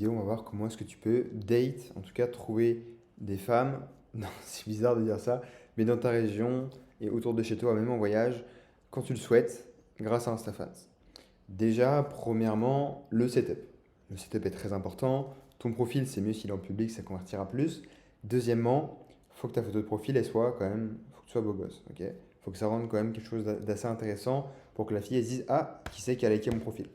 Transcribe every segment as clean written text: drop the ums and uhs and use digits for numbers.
vidéo, on va voir comment est-ce que tu peux date, en tout cas trouver des femmes, non, c'est bizarre de dire ça, mais dans ta région et autour de chez toi, même en voyage, quand tu le souhaites, grâce à InstaFans. Déjà, premièrement, le setup. Le setup est très important. Ton profil, c'est mieux s'il est en public, ça convertira plus. Deuxièmement, il faut que ta photo de profil, elle soit quand même, faut que tu sois beau gosse, ok? Faut que ça rende quand même quelque chose d'assez intéressant pour que la fille, elle se dise, ah, qui c'est qui a liké mon profil?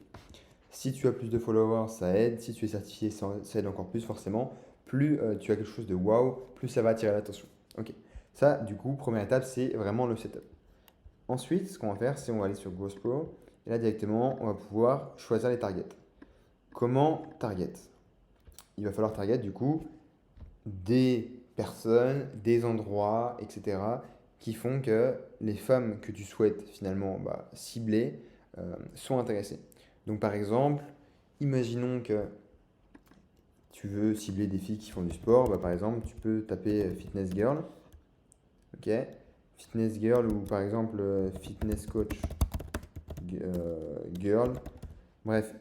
Si tu as plus de followers, ça aide. Si tu es certifié, ça aide encore plus forcément. Plus tu as quelque chose de wow, plus ça va attirer l'attention. Ok. Ça, du coup, première étape, c'est vraiment le setup. Ensuite, ce qu'on va faire, c'est on va aller sur Growth Pro. Et là, directement, on va pouvoir choisir les targets. Comment target? Il va falloir target, du coup, des personnes, des endroits, etc., qui font que les femmes que tu souhaites finalement cibler sont intéressées. Donc par exemple, imaginons que tu veux cibler des filles qui font du sport, par exemple, tu peux taper fitness girl, ok? Fitness girl ou par exemple fitness coach girl. Bref,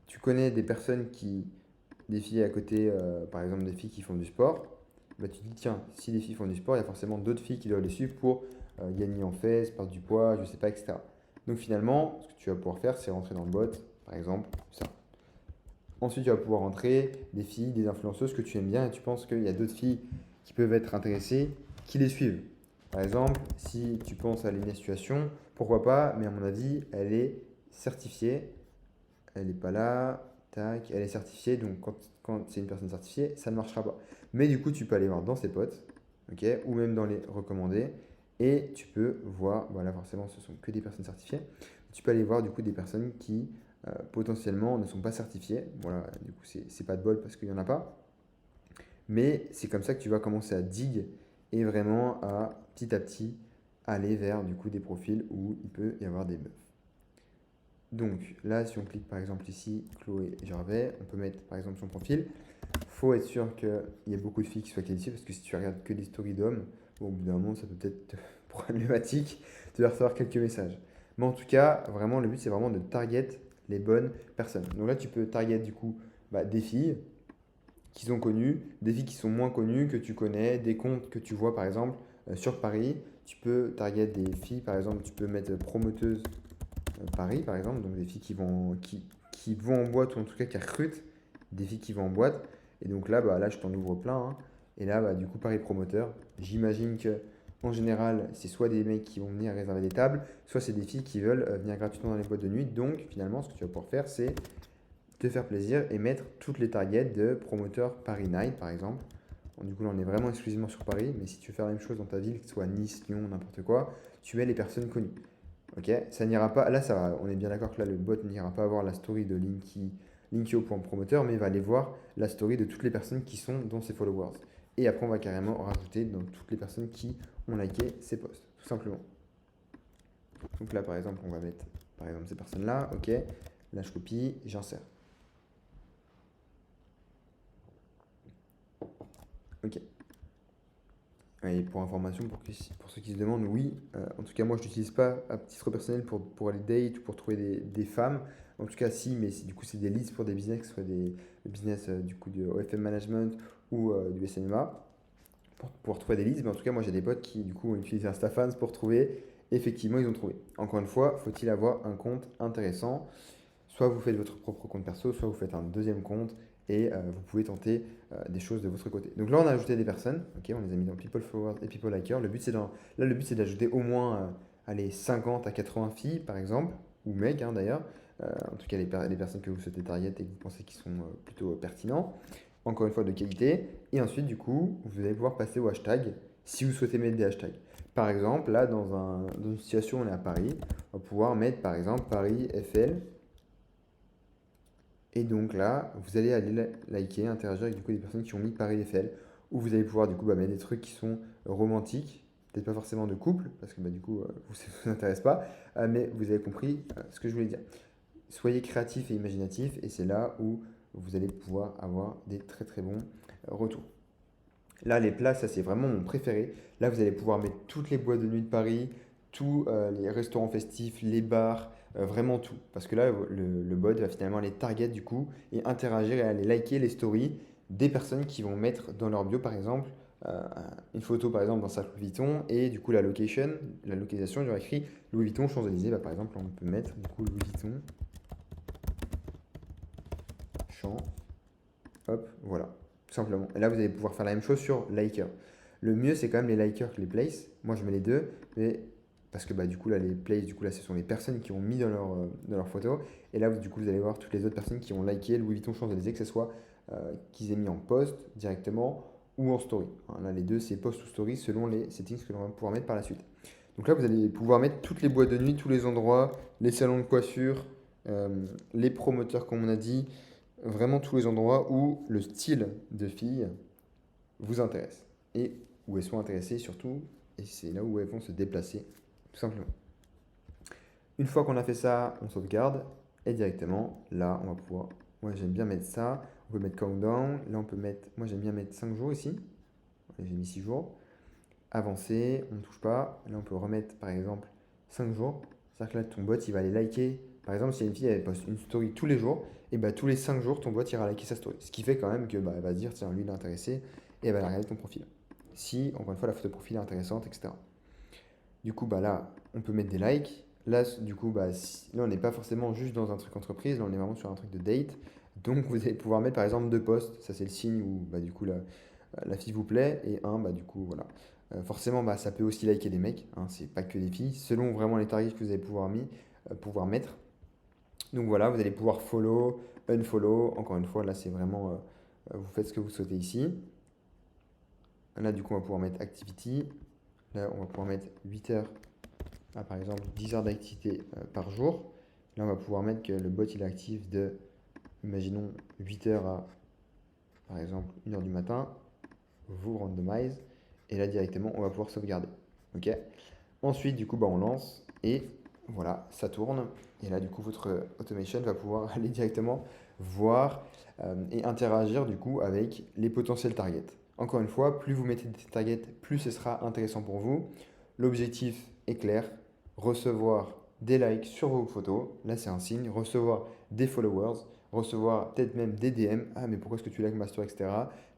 tu connais des personnes des filles à côté, par exemple des filles qui font du sport, tu te dis, tiens, si les filles font du sport, il y a forcément d'autres filles qui doivent les suivre pour gagner en fesses, perdre du poids, je sais pas, etc. Donc finalement, ce que tu vas pouvoir faire, c'est rentrer dans le bot, par exemple, ça. Ensuite, tu vas pouvoir rentrer des filles, des influenceuses que tu aimes bien et tu penses qu'il y a d'autres filles qui peuvent être intéressées, qui les suivent. Par exemple, si tu penses à Lénia Situation, pourquoi pas, mais à mon avis, elle est certifiée. Elle n'est pas là, tac, elle est certifiée, donc quand c'est une personne certifiée, ça ne marchera pas. Mais du coup, tu peux aller voir dans ses potes, ok, ou même dans les recommandés, et tu peux voir, voilà, forcément, ce sont que des personnes certifiées. Tu peux aller voir du coup des personnes qui potentiellement ne sont pas certifiées. Voilà, du coup, c'est pas de bol parce qu'il n'y en a pas. Mais c'est comme ça que tu vas commencer à dig et vraiment à petit aller vers du coup des profils où il peut y avoir des meufs. Donc là, si on clique par exemple ici, Chloé Gervais, on peut mettre par exemple son profil. Il faut être sûr qu'il y ait beaucoup de filles qui soient qualifiées parce que si tu regardes que des stories d'hommes, bon, au bout d'un moment, ça peut être problématique. Tu vas recevoir quelques messages. Mais en tout cas, vraiment, le but, c'est vraiment de target les bonnes personnes. Donc là, tu peux target du coup des filles qui sont connues, des filles qui sont moins connues, que tu connais, des comptes que tu vois par exemple sur Paris. Tu peux target des filles, par exemple, tu peux mettre promoteuse Paris, par exemple, donc des filles qui vont en boîte ou en tout cas qui recrutent des filles qui vont en boîte. Et donc là, là je t'en ouvre plein, hein. Et là, du coup, Paris promoteur, j'imagine que en général, c'est soit des mecs qui vont venir réserver des tables, soit c'est des filles qui veulent venir gratuitement dans les boîtes de nuit. Donc finalement, ce que tu vas pouvoir faire, c'est te faire plaisir et mettre toutes les targets de promoteurs Paris Night, par exemple. Bon, du coup, là, on est vraiment exclusivement sur Paris, mais si tu veux faire la même chose dans ta ville, que ce soit Nice, Lyon, n'importe quoi, tu mets les personnes connues. Ok, ça n'ira pas. Là, ça va. On est bien d'accord que là, le bot n'ira pas voir la story de Linkio.promoteur, mais il va aller voir la story de toutes les personnes qui sont dans ses followers. Et après, on va carrément rajouter dans toutes les personnes qui ont liké ses posts, tout simplement. Donc là, par exemple, on va mettre par exemple ces personnes-là. Ok, là, je copie, j'insère. Ok. Et pour information, pour ceux qui se demandent, oui, en tout cas, moi, je n'utilise pas à titre personnel pour aller date ou pour trouver des femmes. En tout cas, si, mais du coup, c'est des leads pour des business, que ce soit des business du coup de OFM Management ou du SNMA, pour trouver des leads. Mais en tout cas, moi, j'ai des potes qui, du coup, ont utilisé InstaFans pour trouver. Effectivement, ils ont trouvé. Encore une fois, faut-il avoir un compte intéressant? Soit vous faites votre propre compte perso, soit vous faites un deuxième compte et vous pouvez tenter des choses de votre côté. Donc là, on a ajouté des personnes, ok, on les a mis dans People Followers et People Likers. Le but, c'est d'ajouter au moins allez, 50 à 80 filles, par exemple, ou mecs d'ailleurs. En tout cas, les personnes que vous souhaitez target et que vous pensez qui sont plutôt pertinents. Encore une fois, de qualité. Et ensuite, du coup, vous allez pouvoir passer au hashtag si vous souhaitez mettre des hashtags. Par exemple, là, dans une situation où on est à Paris, on va pouvoir mettre par exemple Paris FL. Et donc là, vous allez aller liker, interagir avec du coup, des personnes qui ont mis Paris Eiffel, où vous allez pouvoir du coup mettre des trucs qui sont romantiques, peut-être pas forcément de couple, parce que du coup, vous, ça ne vous intéresse pas, mais vous avez compris ce que je voulais dire. Soyez créatif et imaginatif, et c'est là où vous allez pouvoir avoir des très très bons retours. Là, les plats, ça c'est vraiment mon préféré. Là, vous allez pouvoir mettre toutes les boîtes de nuit de Paris, tous les restaurants festifs, les bars, vraiment tout. Parce que là, le bot va finalement aller target du coup et interagir et aller liker les stories des personnes qui vont mettre dans leur bio, par exemple, euh, une photo, par exemple, d'un sac Louis Vuitton et du coup, la localisation, j'aurais écrit Louis Vuitton, Champs-Élysées. Bah, par exemple, on peut mettre du coup Louis Vuitton, Champs, hop, voilà, tout simplement. Et là, vous allez pouvoir faire la même chose sur Liker. Le mieux, c'est quand même les likers que les places. Moi, je mets les deux, mais parce que bah, du coup, là, les places, du coup, là, ce sont les personnes qui ont mis dans leur photo. Et là, du coup, vous allez voir toutes les autres personnes qui ont liké Louis Vuitton Champs-Élysées, que ce soit qu'ils aient mis en post directement ou en story. Hein, là, les deux, c'est post ou story selon les settings que l'on va pouvoir mettre par la suite. Donc là, vous allez pouvoir mettre toutes les boîtes de nuit, tous les endroits, les salons de coiffure, les promoteurs, comme on a dit, vraiment tous les endroits où le style de fille vous intéresse et où elles sont intéressées surtout, et c'est là où elles vont se déplacer, tout simplement. Une fois qu'on a fait ça, on sauvegarde, et directement, là, on va pouvoir, moi j'aime bien mettre ça, on peut mettre countdown, là on peut mettre, moi j'aime bien mettre 5 jours ici, j'ai mis 6 jours, avancer, on ne touche pas, là on peut remettre par exemple 5 jours, c'est-à-dire que là ton bot il va aller liker, par exemple si une fille elle poste une story tous les jours, et bah tous les 5 jours ton bot ira liker sa story, ce qui fait quand même que bah, elle va se dire tiens lui il est intéressé, et elle va regarder ton profil. Si, encore une fois, la photo de profil est intéressante, etc. Du coup, bah là, on peut mettre des likes. Là, du coup, bah, là, on n'est pas forcément juste dans un truc entreprise, là, on est vraiment sur un truc de date. Donc, vous allez pouvoir mettre par exemple deux posts. Ça, c'est le signe où, bah, du coup, la fille vous plaît. Et un, bah, du coup, voilà. Forcément, bah, ça peut aussi liker des mecs. Hein, c'est pas que des filles. Selon vraiment les tarifs que vous allez pouvoir mettre. Donc, voilà, vous allez pouvoir follow, unfollow. Encore une fois, là, c'est vraiment. Vous faites ce que vous souhaitez ici. Là, du coup, on va pouvoir mettre activity. Là, on va pouvoir mettre 8 heures, par exemple 10 heures d'activité par jour. Là, on va pouvoir mettre que le bot il est actif de, imaginons, 8 heures à, par exemple, 1 heure du matin. Vous randomise. Et là, directement, on va pouvoir sauvegarder. OK. Ensuite, du coup, bah, on lance et voilà, ça tourne. Et là, du coup, votre automation va pouvoir aller directement voir et interagir du coup avec les potentiels targets. Encore une fois, plus vous mettez des targets, plus ce sera intéressant pour vous. L'objectif est clair, recevoir des likes sur vos photos, là c'est un signe, recevoir des followers, recevoir peut-être même des DM, ah mais pourquoi est-ce que tu likes ma story, etc.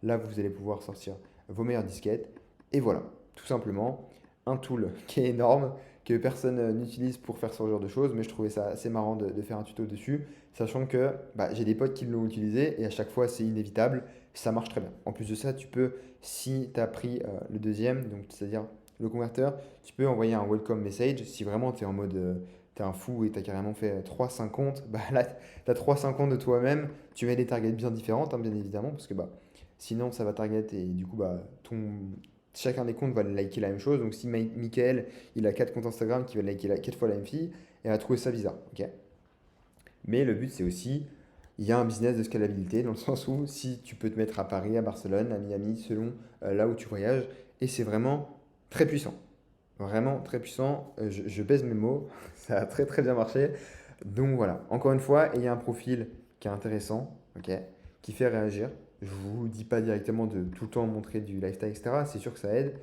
Là vous allez pouvoir sortir vos meilleures disquettes, et voilà, tout simplement, un tool qui est énorme, que personne n'utilise pour faire ce genre de choses, mais je trouvais ça assez marrant de faire un tuto dessus, sachant que bah, j'ai des potes qui l'ont utilisé et à chaque fois c'est inévitable, ça marche très bien. En plus de ça, tu peux, si tu as pris le deuxième, donc c'est-à-dire le converteur, tu peux envoyer un welcome message si vraiment tu es en mode tu es un fou et tu as carrément fait 3-5 comptes, bah là tu as 3-5 comptes de toi-même, tu mets des targets bien différentes, hein, bien évidemment, parce que bah, sinon ça va target et du coup bah, chacun des comptes va liker la même chose. Donc si Michael il a 4 comptes Instagram qui va liker 4 fois la même fille, elle va trouver ça bizarre. Ok. Mais le but c'est aussi, il y a un business de scalabilité dans le sens où si tu peux te mettre à Paris, à Barcelone, à Miami, selon là où tu voyages, et c'est vraiment très puissant. Vraiment très puissant. Je pèse mes mots, ça a très très bien marché. Donc voilà, encore une fois, ayez un profil qui est intéressant, ok, qui fait réagir. Je vous dis pas directement de tout le temps montrer du lifestyle, etc. C'est sûr que ça aide,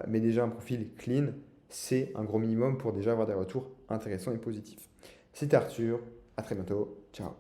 mais déjà un profil clean, c'est un gros minimum pour déjà avoir des retours intéressants et positifs. C'était Arthur, à très bientôt, ciao.